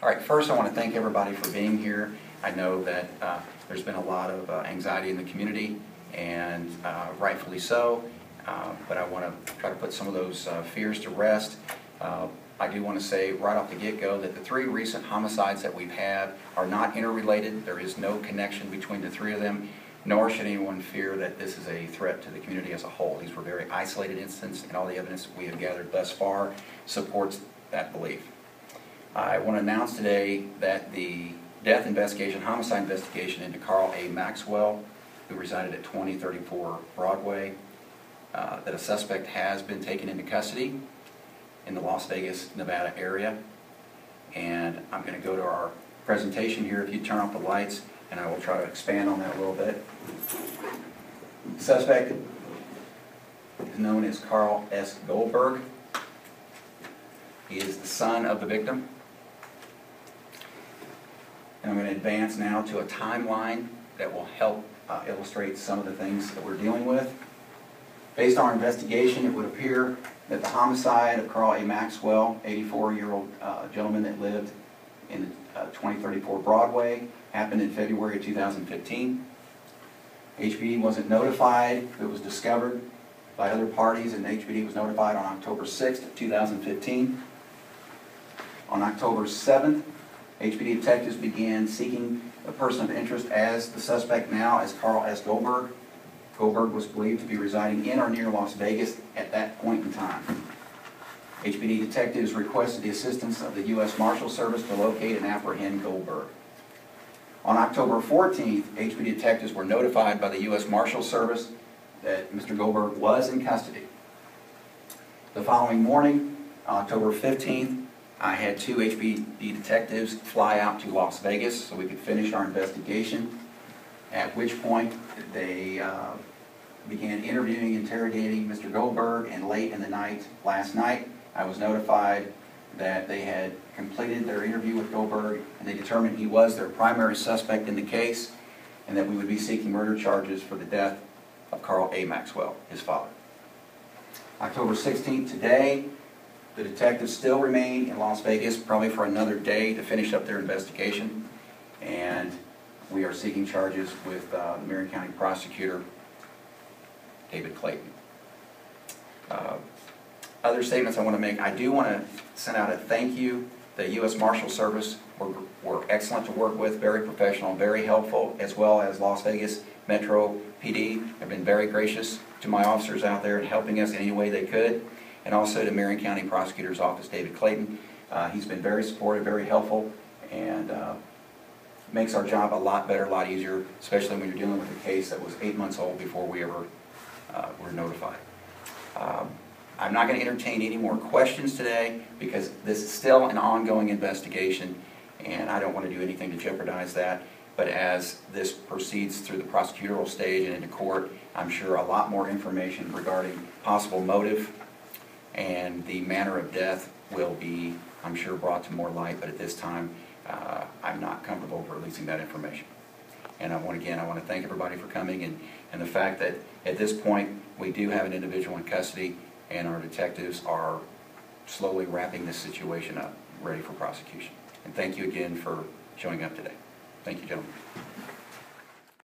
All right, first I want to thank everybody for being here. I know that there's been a lot of anxiety in the community, and rightfully so, but I want to try to put some of those fears to rest. I do want to say right off the get-go that the three recent homicides that we've had are not interrelated. There is no connection between the three of them, nor should anyone fear that this is a threat to the community as a whole. These were very isolated incidents, and all the evidence we have gathered thus far supports that belief. I want to announce today that the death investigation, homicide investigation into Carl A. Maxwell, who resided at 2034 Broadway, that a suspect has been taken into custody in the Las Vegas, Nevada area. And I'm going to go to our presentation here. If you turn off the lights, and I will try to expand on that a little bit. The suspect is known as Carl S. Goldberg. He is the son of the victim. And I'm going to advance now to a timeline that will help illustrate some of the things that we're dealing with. Based on our investigation, it would appear that the homicide of Carl A. Maxwell, 84-year-old gentleman that lived in 2034 Broadway, happened in February 2015. HPD wasn't notified. It was discovered by other parties, and HPD was notified on October 6th, 2015. On October 7th, HPD detectives began seeking a person of interest as the suspect now as Carl S. Goldberg. Goldberg was believed to be residing in or near Las Vegas at that point in time. HPD detectives requested the assistance of the U.S. Marshal Service to locate and apprehend Goldberg. On October 14th, HPD detectives were notified by the U.S. Marshal Service that Mr. Goldberg was in custody. The following morning, October 15th, I had two HPD detectives fly out to Las Vegas so we could finish our investigation, at which point they began interviewing, interrogating Mr. Goldberg, and late in the night, last night, I was notified that they had completed their interview with Goldberg and they determined he was their primary suspect in the case and that we would be seeking murder charges for the death of Carl A. Maxwell, his father. October 16th, today, the detectives still remain in Las Vegas, probably for another day to finish up their investigation, and we are seeking charges with Marion County Prosecutor David Clayton. Other statements I want to make. I do want to send out a thank you. The U.S. Marshal Service were excellent to work with, very professional, very helpful, as well as Las Vegas Metro PD have been very gracious to my officers out there in helping us in any way they could, and also to Marion County Prosecutor's Office, David Clayton. He's been very supportive, very helpful, and makes our job a lot better, a lot easier, especially when you're dealing with a case that was 8 months old before we ever were notified. I'm not going to entertain any more questions today because this is still an ongoing investigation and I don't want to do anything to jeopardize that. But as this proceeds through the prosecutorial stage and into court, I'm sure a lot more information regarding possible motive and the manner of death will be, I'm sure, brought to more light. But at this time, I'm not comfortable releasing that information. And I want to thank everybody for coming and the fact that at this point we do have an individual in custody and our detectives are slowly wrapping this situation up, ready for prosecution. And thank you again for showing up today. Thank you, gentlemen.